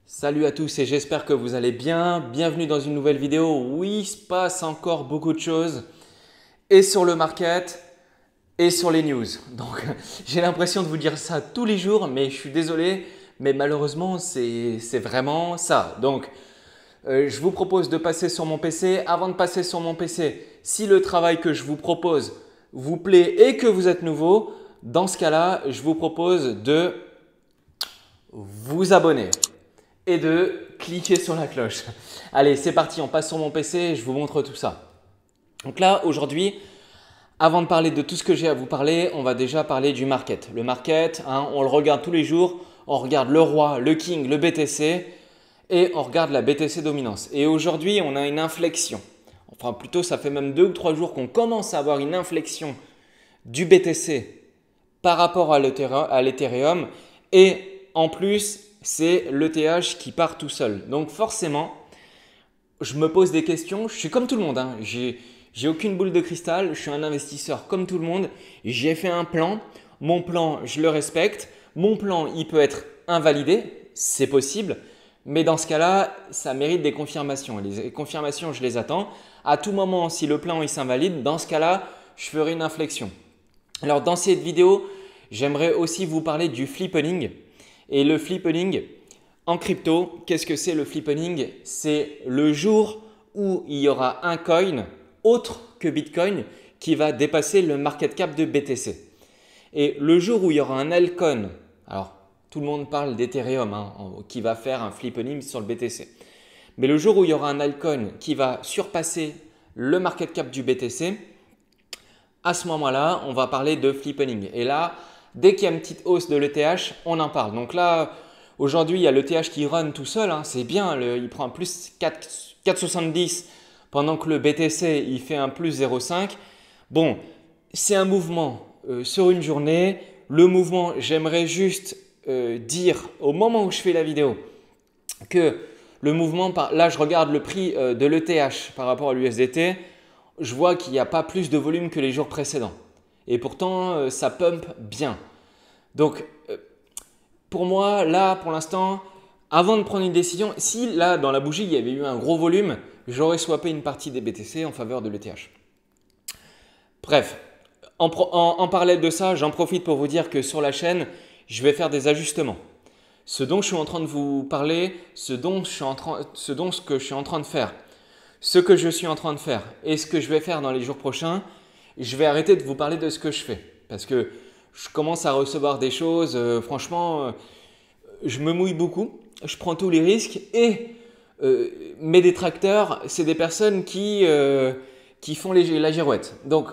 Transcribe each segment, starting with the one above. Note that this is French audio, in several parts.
Salut à tous et j'espère que vous allez bien. Bienvenue dans une nouvelle vidéo où il se passe encore beaucoup de choses et sur le market et sur les news. Donc j'ai l'impression de vous dire ça tous les jours mais je suis désolé mais malheureusement c'est vraiment ça. Donc je vous propose de passer sur mon PC. Avant de passer sur mon PC, si le travail que je vous propose vous plaît et que vous êtes nouveau, dans ce cas-là, je vous propose de vous abonner et de cliquer sur la cloche. Allez, c'est parti, on passe sur mon PC et je vous montre tout ça. Donc là, aujourd'hui, avant de parler de tout ce que j'ai à vous parler, on va déjà parler du market. Le market, on le regarde tous les jours. On regarde le roi, le king, le BTC et on regarde la BTC dominance. Et aujourd'hui, on a une inflexion. Enfin, plutôt, ça fait même 2 ou 3 jours qu'on commence à avoir une inflexion du BTC par rapport à l'Ethereum. Et en plus, c'est l'ETH qui part tout seul. Donc forcément, je me pose des questions. Je suis comme tout le monde. J'ai aucune boule de cristal. Je suis un investisseur comme tout le monde. J'ai fait un plan. Mon plan, je le respecte. Mon plan, il peut être invalidé. C'est possible. Mais dans ce cas-là, ça mérite des confirmations. Les confirmations, je les attends. À tout moment, si le plan il s'invalide, dans ce cas-là, je ferai une inflexion. Alors dans cette vidéo, j'aimerais aussi vous parler du flippening. Et le flippening en crypto, qu'est-ce que c'est le flippening? C'est le jour où il y aura un coin autre que Bitcoin qui va dépasser le market cap de BTC. Et le jour où il y aura un altcoin, alors tout le monde parle d'Ethereum qui va faire un flippening sur le BTC. Mais le jour où il y aura un altcoin qui va surpasser le market cap du BTC, à ce moment-là, on va parler de flippening. Et là, dès qu'il y a une petite hausse de l'ETH, on en parle. Donc là, aujourd'hui, il y a l'ETH qui run tout seul. C'est bien, il prend un plus 4,70 pendant que le BTC, il fait un plus 0,5. Bon, c'est un mouvement sur une journée. Le mouvement, j'aimerais juste dire au moment où je fais la vidéo que le mouvement, là, je regarde le prix de l'ETH par rapport à l'USDT. Je vois qu'il n'y a pas plus de volume que les jours précédents. Et pourtant, ça pump bien. Donc, pour moi, là, pour l'instant, avant de prendre une décision, si là, dans la bougie, il y avait eu un gros volume, j'aurais swappé une partie des BTC en faveur de l'ETH. Bref, en parallèle de ça, j'en profite pour vous dire que sur la chaîne, je vais faire des ajustements. Ce dont je suis en train de vous parler, ce que je suis en train de faire, ce que je suis en train de faire et ce que je vais faire dans les jours prochains, je vais arrêter de vous parler de ce que je fais parce que je commence à recevoir des choses, franchement, je me mouille beaucoup, je prends tous les risques et mes détracteurs, c'est des personnes qui font la girouette. Donc,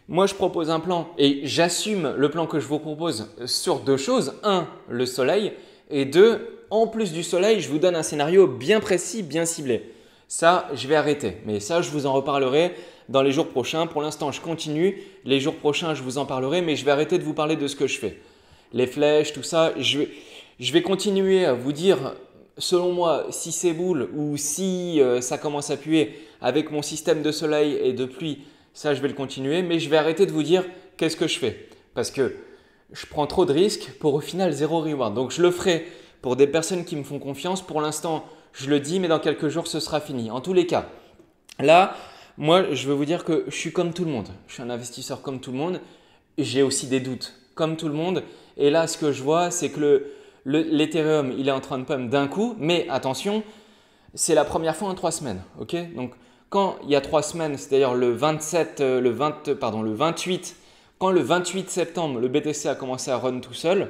moi, je propose un plan et j'assume le plan que je vous propose sur 2 choses. 1, le soleil et 2, en plus du soleil, je vous donne un scénario bien précis, bien ciblé. Ça, je vais arrêter. Mais ça, je vous en reparlerai dans les jours prochains. Pour l'instant, je continue. Les jours prochains, je vous en parlerai, mais je vais arrêter de vous parler de ce que je fais. Les flèches, tout ça, je vais continuer à vous dire, selon moi, si c'est boule ou si ça commence à puer avec mon système de soleil et de pluie, ça, je vais le continuer. Mais je vais arrêter de vous dire qu'est-ce que je fais. Parce que je prends trop de risques pour au final 0 reward. Donc, je le ferai pour des personnes qui me font confiance. Pour l'instant, je le dis, mais dans quelques jours, ce sera fini. En tous les cas, là, moi, je veux vous dire que je suis comme tout le monde. Je suis un investisseur comme tout le monde. J'ai aussi des doutes comme tout le monde. Et là, ce que je vois, c'est que l'Ethereum, il est en train de pump d'un coup. Mais attention, c'est la première fois en 3 semaines. Okay, donc, quand il y a 3 semaines, c'est-à-dire le 28, quand le 28 septembre, le BTC a commencé à run tout seul,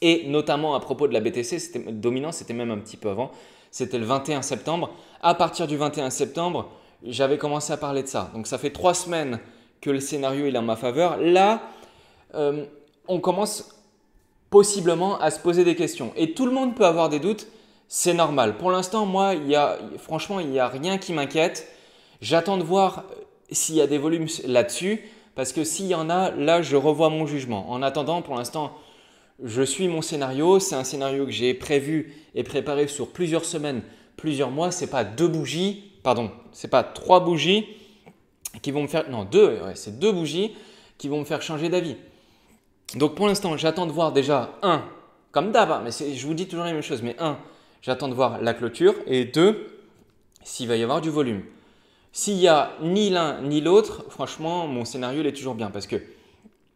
et notamment à propos de la BTC, dominant, c'était même un petit peu avant, c'était le 21 septembre. À partir du 21 septembre, j'avais commencé à parler de ça. Donc ça fait 3 semaines que le scénario est en ma faveur. Là, on commence possiblement à se poser des questions. Et tout le monde peut avoir des doutes, c'est normal. Pour l'instant, moi, franchement, il n'y a rien qui m'inquiète. J'attends de voir s'il y a des volumes là-dessus. Parce que s'il y en a, là, je revois mon jugement. En attendant, pour l'instant, je suis mon scénario. C'est un scénario que j'ai prévu et préparé sur plusieurs semaines, plusieurs mois. Ce n'est pas 2 bougies, pardon, ce n'est pas 3 bougies qui vont me faire… Non, 2, ouais, c'est 2 bougies qui vont me faire changer d'avis. Donc pour l'instant, j'attends de voir déjà, comme d'hab, mais je vous dis toujours la même chose, mais J'attends de voir la clôture et 2, s'il va y avoir du volume. S'il n'y a ni l'un ni l'autre, franchement, mon scénario il est toujours bien parce que,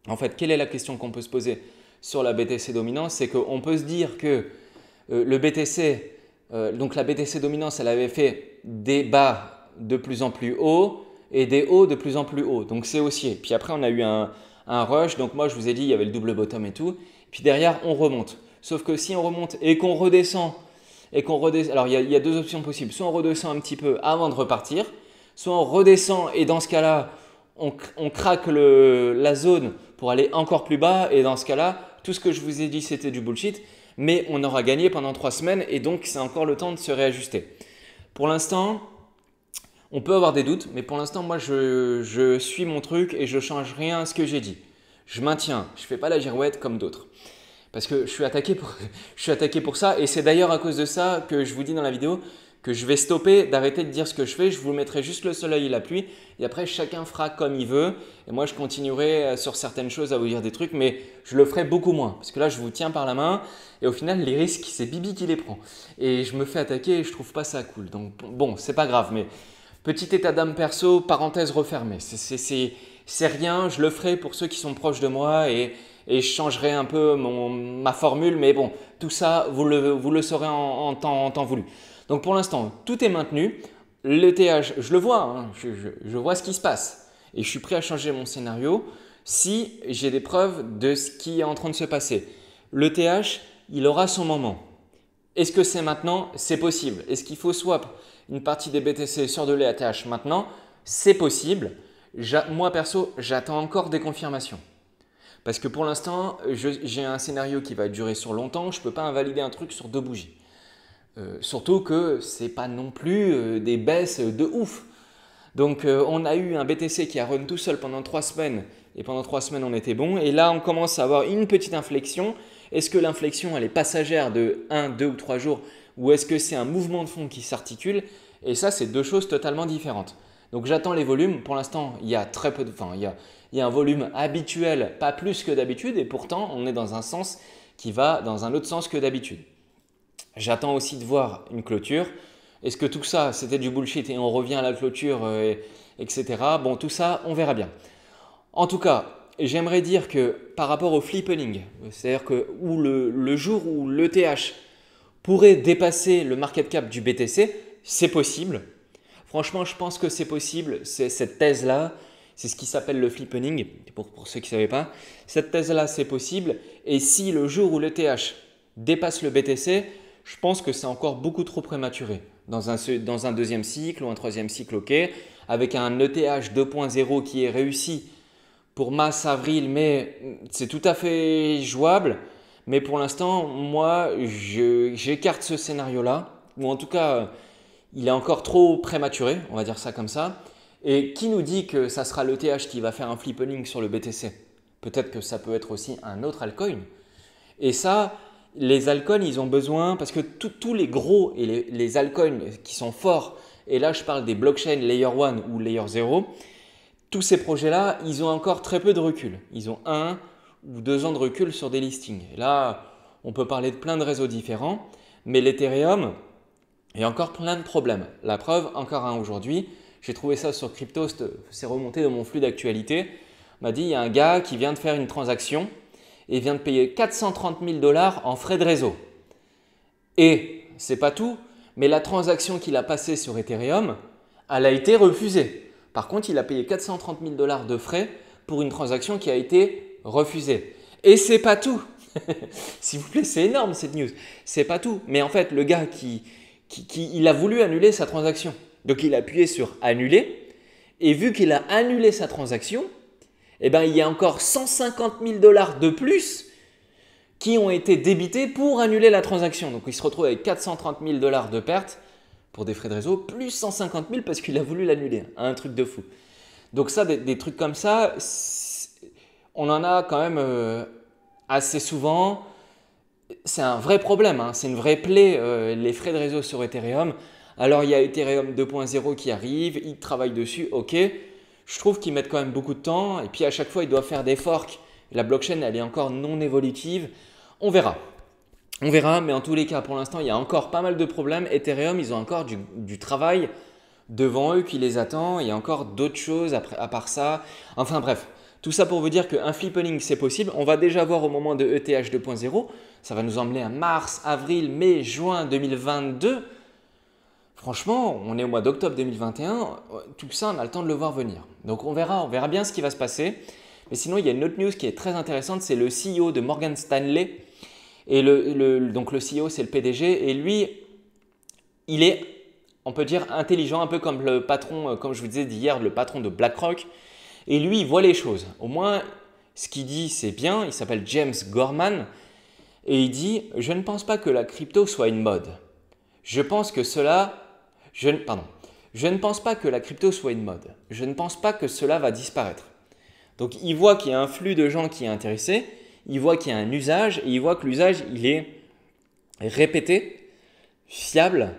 en fait, quelle est la question qu'on peut se poser sur la BTC dominance? C'est qu'on peut se dire que le BTC, donc la BTC dominance, elle avait fait des bas de plus en plus hauts et des hauts de plus en plus hauts. Donc c'est haussier. Puis après, on a eu un rush. Donc moi, je vous ai dit, il y avait le double bottom et tout. Puis derrière, on remonte. Sauf que si on remonte et qu'on redescend, alors il y a deux options possibles. Soit on redescend un petit peu avant de repartir, soit on redescend et dans ce cas-là, on craque la zone pour aller encore plus bas. Et dans ce cas-là, tout ce que je vous ai dit, c'était du bullshit. Mais on aura gagné pendant 3 semaines et donc c'est encore le temps de se réajuster. Pour l'instant, on peut avoir des doutes, mais pour l'instant, moi, je suis mon truc et je ne change rien à ce que j'ai dit. Je maintiens, je ne fais pas la girouette comme d'autres. Parce que je suis attaqué pour ça et c'est d'ailleurs à cause de ça que je vous dis dans la vidéo que je vais stopper, d'arrêter de dire ce que je fais. Je vous mettrai juste le soleil et la pluie et après, chacun fera comme il veut. Et moi, je continuerai sur certaines choses à vous dire des trucs, mais je le ferai beaucoup moins. Parce que là, je vous tiens par la main et au final, les risques, c'est Bibi qui les prend. Et je me fais attaquer et je ne trouve pas ça cool. Donc bon, c'est pas grave, mais petit état d'âme perso, parenthèse refermée. C'est rien, je le ferai pour ceux qui sont proches de moi et je changerai un peu ma formule. Mais bon, tout ça, vous le saurez en temps voulu. Donc pour l'instant, tout est maintenu. L'ETH, je le vois, hein, je vois ce qui se passe et je suis prêt à changer mon scénario si j'ai des preuves de ce qui est en train de se passer. L'ETH, il aura son moment. Est-ce que c'est maintenant? C'est possible. Est-ce qu'il faut swap une partie des BTC sur de l'ETH maintenant? C'est possible. Moi perso, j'attends encore des confirmations. Parce que pour l'instant, j'ai un scénario qui va durer sur longtemps. Je ne peux pas invalider un truc sur 2 bougies. Surtout que ce n'est pas non plus des baisses de ouf. Donc on a eu un BTC qui a run tout seul pendant 3 semaines et pendant 3 semaines on était bon. Et là on commence à avoir une petite inflexion. Est-ce que l'inflexion elle est passagère de 1, 2 ou 3 jours ou est-ce que c'est un mouvement de fond qui s'articule? Et ça c'est deux choses totalement différentes. Donc j'attends les volumes. Pour l'instant il y a très peu il y a un volume habituel, pas plus que d'habitude et pourtant on est dans un sens qui va dans un autre sens que d'habitude. J'attends aussi de voir une clôture. Est-ce que tout ça, c'était du bullshit et on revient à la clôture, etc. Bon, tout ça, on verra bien. En tout cas, j'aimerais dire que par rapport au flippening, c'est-à-dire que le jour où l'ETH pourrait dépasser le market cap du BTC, c'est possible. Franchement, je pense que c'est possible. Cette thèse-là, c'est ce qui s'appelle le flippening, pour ceux qui ne savaient pas. Cette thèse-là, c'est possible. Et si le jour où l'ETH dépasse le BTC, je pense que c'est encore beaucoup trop prématuré. Dans un deuxième cycle ou un troisième cycle, ok, avec un ETH 2.0 qui est réussi pour mars-avril, mais c'est tout à fait jouable. Mais pour l'instant, moi, j'écarte ce scénario-là, ou en tout cas, il est encore trop prématuré, on va dire ça comme ça. Et qui nous dit que ça sera l'ETH qui va faire un flippening sur le BTC? Peut-être que ça peut être aussi un autre altcoin. Et ça, les altcoins, ils ont besoin, parce que tous les gros et les altcoins qui sont forts, et là je parle des blockchains Layer 1 ou Layer 0, tous ces projets-là, ils ont encore très peu de recul. Ils ont 1 ou 2 ans de recul sur des listings. Et là, on peut parler de plein de réseaux différents, mais l'Ethereum, il y a encore plein de problèmes. La preuve, encore un aujourd'hui, j'ai trouvé ça sur Cryptost, c'est remonté dans mon flux d'actualité, m'a dit il y a un gars qui vient de faire une transaction et vient de payer 430 000 $ en frais de réseau. Et c'est pas tout, mais la transaction qu'il a passée sur Ethereum, elle a été refusée. Par contre, il a payé 430 000 $ de frais pour une transaction qui a été refusée. Et c'est pas tout. S'il vous plaît, c'est énorme cette news. C'est pas tout. Mais en fait, le gars il a voulu annuler sa transaction. Donc, il a appuyé sur annuler. Et vu qu'il a annulé sa transaction, eh ben, il y a encore 150 000 $ de plus qui ont été débités pour annuler la transaction. Donc, il se retrouve avec 430 000 $ de pertes pour des frais de réseau, plus 150 000 parce qu'il a voulu l'annuler. Un truc de fou. Donc ça, des trucs comme ça, on en a quand même assez souvent. C'est un vrai problème, hein. C'est une vraie plaie, les frais de réseau sur Ethereum. Alors, il y a Ethereum 2.0 qui arrive, ils travaillent dessus, ok. Je trouve qu'ils mettent quand même beaucoup de temps et puis à chaque fois, ils doivent faire des forks. La blockchain, elle est encore non évolutive. On verra. On verra, mais en tous les cas, pour l'instant, il y a encore pas mal de problèmes. Ethereum, ils ont encore du travail devant eux qui les attend. Il y a encore d'autres choses à part ça. Enfin bref, tout ça pour vous dire qu'un flippening, c'est possible. On va déjà voir au moment de ETH 2.0. Ça va nous emmener à mars, avril, mai, juin 2022. Franchement, on est au mois d'octobre 2021. Tout ça, on a le temps de le voir venir. Donc on verra bien ce qui va se passer. Mais sinon, il y a une autre news qui est très intéressante. C'est le CEO de Morgan Stanley. Et donc le CEO, c'est le PDG. Et lui, il est, on peut dire, intelligent, un peu comme le patron, comme je vous disais d'hier, le patron de BlackRock. Et lui, il voit les choses. Au moins, ce qu'il dit, c'est bien. Il s'appelle James Gorman. Et il dit, je ne pense pas que la crypto soit une mode. Je ne pense pas que la crypto soit une mode. Je ne pense pas que cela va disparaître. Donc, il voit qu'il y a un flux de gens qui est intéressé. Il voit qu'il y a un usage et il voit que l'usage, il est répété, fiable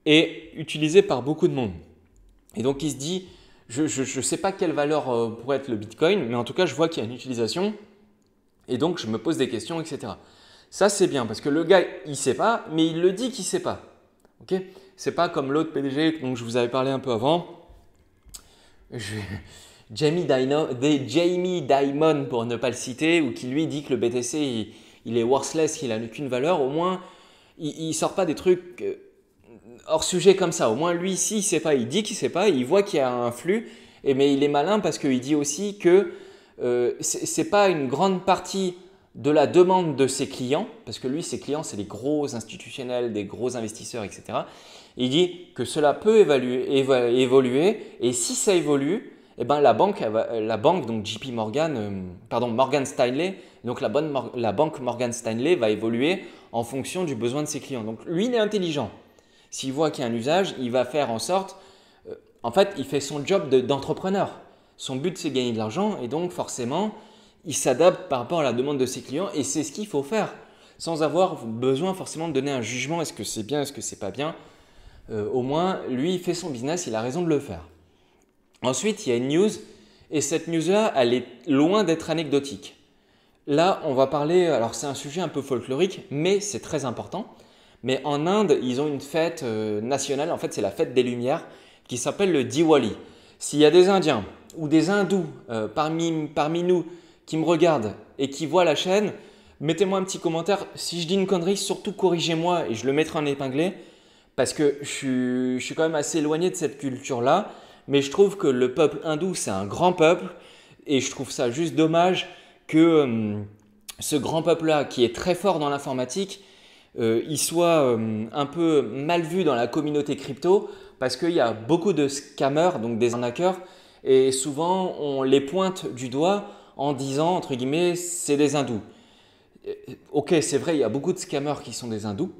et utilisé par beaucoup de monde. Et donc, il se dit, je ne sais pas quelle valeur pourrait être le Bitcoin, mais en tout cas, je vois qu'il y a une utilisation et donc, je me pose des questions, etc. Ça, c'est bien parce que le gars, il ne sait pas, mais il le dit qu'il ne sait pas. Okay, c'est pas comme l'autre PDG dont je vous avais parlé un peu avant. Jamie Dimon pour ne pas le citer, ou qui lui dit que le BTC il est worthless, qu'il n'a aucune valeur. Au moins, il ne sort pas des trucs hors sujet comme ça. Au moins, lui, s'il ne sait pas, il dit qu'il ne sait pas, il voit qu'il y a un flux, mais il est malin parce qu'il dit aussi que ce n'est pas une grande partie de la demande de ses clients, parce que lui, ses clients, c'est les gros institutionnels, des gros investisseurs, etc. Il dit que cela peut évoluer, et si ça évolue, eh ben, la banque, donc JP Morgan, Morgan Stanley, donc la banque Morgan Stanley va évoluer en fonction du besoin de ses clients. Donc lui, il est intelligent. S'il voit qu'il y a un usage, il va faire en sorte, en fait, il fait son job d'entrepreneur. Son but, c'est gagner de l'argent, et donc forcément, il s'adapte par rapport à la demande de ses clients, et c'est ce qu'il faut faire, sans avoir besoin forcément de donner un jugement, est-ce que c'est bien, est-ce que c'est pas bien. Au moins, lui, il fait son business, il a raison de le faire. Ensuite, il y a une news, et cette news-là, elle est loin d'être anecdotique. Là, on va parler, alors c'est un sujet un peu folklorique, mais c'est très important. Mais en Inde, ils ont une fête nationale, en fait c'est la fête des Lumières, qui s'appelle le Diwali. S'il y a des Indiens ou des Hindous parmi nous qui me regardent et qui voient la chaîne, mettez-moi un petit commentaire. Si je dis une connerie, surtout corrigez-moi et je le mettrai en épinglé, parce que je suis quand même assez éloigné de cette culture-là. Mais je trouve que le peuple hindou, c'est un grand peuple et je trouve ça juste dommage que ce grand peuple-là, qui est très fort dans l'informatique, il soit un peu mal vu dans la communauté crypto parce qu'il y a beaucoup de scammers, donc des arnaqueurs, et souvent on les pointe du doigt en disant, entre guillemets, c'est des hindous. Ok, c'est vrai, il y a beaucoup de scammers qui sont des hindous,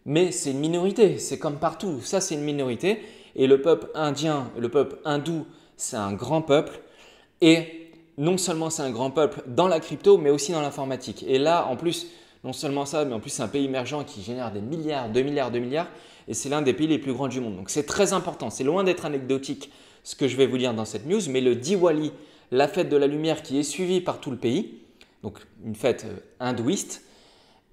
mais c'est une minorité, c'est comme partout, ça c'est une minorité. Et le peuple indien, le peuple hindou, c'est un grand peuple. Et non seulement c'est un grand peuple dans la crypto, mais aussi dans l'informatique. Et là, en plus, non seulement ça, mais en plus c'est un pays émergent qui génère des milliards, 2 milliards, 2 milliards. Et c'est l'un des pays les plus grands du monde. Donc c'est très important. C'est loin d'être anecdotique ce que je vais vous dire dans cette news. Mais le Diwali, la fête de la lumière qui est suivie par tout le pays, donc une fête hindouiste.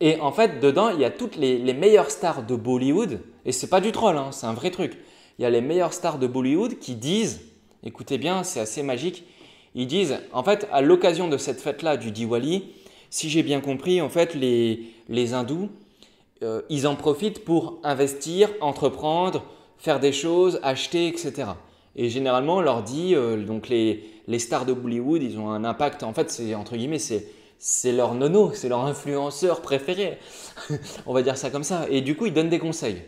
Et en fait, dedans, il y a toutes les meilleures stars de Bollywood. Et ce n'est pas du troll, hein, c'est un vrai truc. Il y a les meilleures stars de Bollywood qui disent, écoutez bien, c'est assez magique, ils disent, en fait, à l'occasion de cette fête-là du Diwali, si j'ai bien compris, en fait, les hindous, ils en profitent pour investir, entreprendre, faire des choses, acheter, etc. Et généralement, on leur dit, donc les stars de Bollywood, ils ont un impact, en fait, c'est entre guillemets, c'est leur nono, c'est leur influenceur préféré, on va dire ça comme ça. Et du coup, ils donnent des conseils.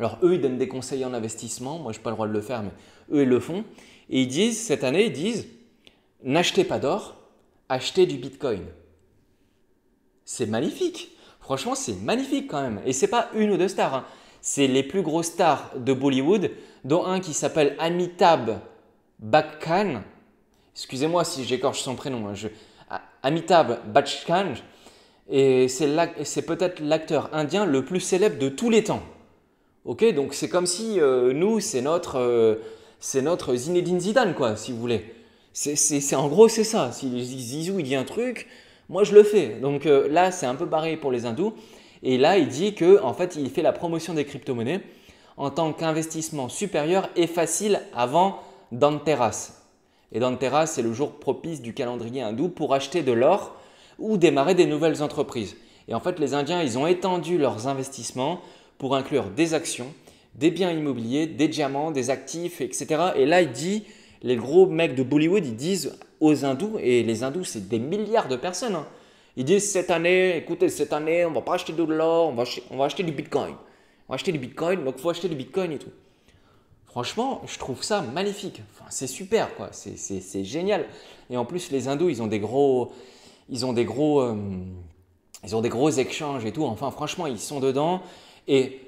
Alors eux, ils donnent des conseils en investissement, moi je n'ai pas le droit de le faire, mais eux, ils le font. Et ils disent, cette année, ils disent, n'achetez pas d'or, achetez du Bitcoin. C'est magnifique, franchement c'est magnifique quand même. Et ce n'est pas une ou deux stars, hein. C'est les plus grosses stars de Bollywood, dont un qui s'appelle Amitabh Bachchan. Excusez-moi si j'écorche son prénom, hein. Amitabh Bachchan, et c'est peut-être l'acteur indien le plus célèbre de tous les temps. Ok, donc c'est comme si nous, c'est notre Zinedine Zidane, quoi, si vous voulez. En gros, c'est ça. Si Zizou il dit un truc, moi je le fais. Donc là, c'est un peu barré pour les hindous. Et là, il dit que en fait, il fait la promotion des crypto-monnaies en tant qu'investissement supérieur et facile avant Dhanteras. Et Dhanteras, c'est le jour propice du calendrier hindou pour acheter de l'or ou démarrer des nouvelles entreprises. Et en fait, les Indiens, ils ont étendu leurs investissements pour inclure des actions, des biens immobiliers, des diamants, des actifs, etc. Et là, il dit, les gros mecs de Bollywood, ils disent aux hindous, et les hindous, c'est des milliards de personnes, hein, ils disent cette année, écoutez, cette année, on ne va pas acheter de l'or, on va acheter du bitcoin. On va acheter du bitcoin, donc il faut acheter du bitcoin et tout. Franchement, je trouve ça magnifique. Enfin, c'est super, quoi. C'est génial. Et en plus, les hindous, ils ont des gros échanges et tout. Enfin, franchement, ils sont dedans. Et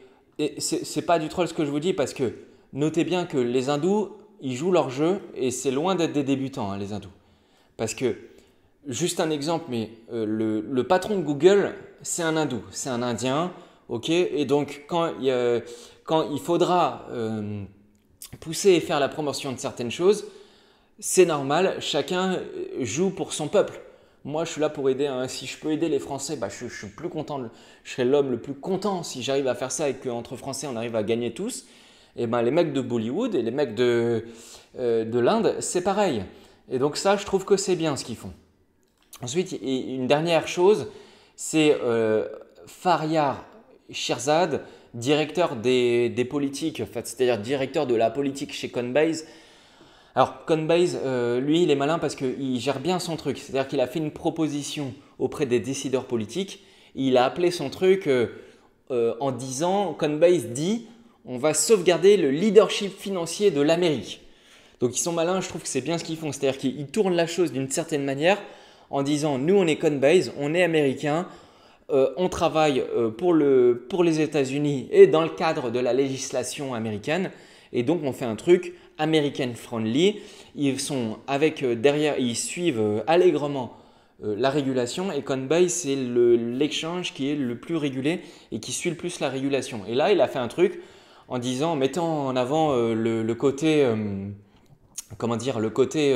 c'est pas du troll ce que je vous dis parce que notez bien que les hindous, ils jouent leur jeu et c'est loin d'être des débutants, hein, les hindous. Parce que, juste un exemple, mais le patron de Google, c'est un hindou, c'est un indien. Ok, et donc, quand il faudra pousser et faire la promotion de certaines choses, c'est normal, chacun joue pour son peuple. Moi, je suis là pour aider. Hein. Si je peux aider les Français, bah, je suis plus content. Je serai l'homme le plus content si j'arrive à faire ça et qu'entre Français, on arrive à gagner tous. Et ben, les mecs de Bollywood et les mecs de l'Inde, c'est pareil. Et donc ça, je trouve que c'est bien ce qu'ils font. Ensuite, une dernière chose, c'est Faryar Shirzad, directeur des politiques, en fait, c'est-à-dire directeur de la politique chez Coinbase. Alors Coinbase, lui, il est malin parce qu'il gère bien son truc. C'est-à-dire qu'il a fait une proposition auprès des décideurs politiques. Il a appelé son truc en disant, Coinbase dit, on va sauvegarder le leadership financier de l'Amérique. Donc ils sont malins, je trouve que c'est bien ce qu'ils font. C'est-à-dire qu'ils tournent la chose d'une certaine manière en disant, nous on est Coinbase, on est américain, on travaille pour les États-Unis et dans le cadre de la législation américaine. Et donc on fait un truc American friendly. Ils sont derrière, ils suivent allègrement la régulation et Coinbase c'est l'exchange qui est le plus régulé et qui suit le plus la régulation. Et là il a fait un truc en disant, mettant en avant le côté comment dire, le côté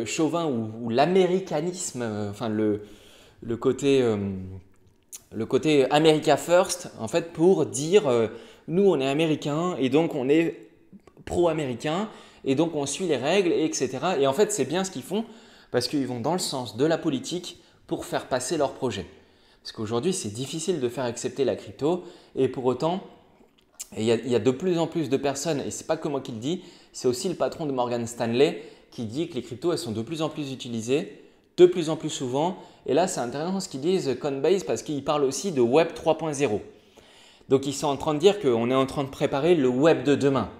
chauvin ou l'américanisme, enfin le côté America First, en fait, pour dire nous on est américains et donc on est pro-américain et donc on suit les règles, etc. Et en fait, c'est bien ce qu'ils font parce qu'ils vont dans le sens de la politique pour faire passer leur projet. Parce qu'aujourd'hui, c'est difficile de faire accepter la crypto et pour autant, il y a de plus en plus de personnes, et ce n'est pas que moi qui le dis, c'est aussi le patron de Morgan Stanley qui dit que les cryptos, elles sont de plus en plus utilisées, de plus en plus souvent. Et là, c'est intéressant ce qu'ils disent Coinbase parce qu'ils parlent aussi de Web 3.0. Donc, ils sont en train de dire qu'on est en train de préparer le Web de demain.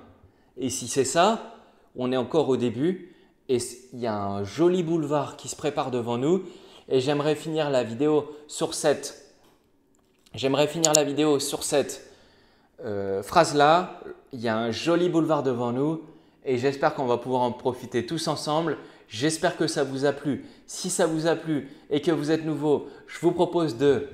Et si c'est ça, on est encore au début et il y a un joli boulevard qui se prépare devant nous. Et j'aimerais finir la vidéo sur cette phrase-là. Il y a un joli boulevard devant nous et j'espère qu'on va pouvoir en profiter tous ensemble. J'espère que ça vous a plu. Si ça vous a plu et que vous êtes nouveau, je vous propose de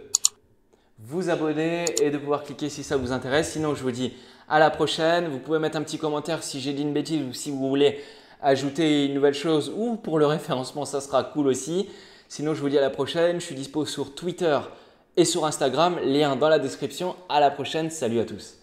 vous abonner et de pouvoir cliquer si ça vous intéresse. Sinon, je vous dis à la prochaine. Vous pouvez mettre un petit commentaire si j'ai dit une bêtise ou si vous voulez ajouter une nouvelle chose ou pour le référencement, ça sera cool aussi. Sinon, je vous dis à la prochaine. Je suis dispo sur Twitter et sur Instagram. Lien dans la description. À la prochaine. Salut à tous.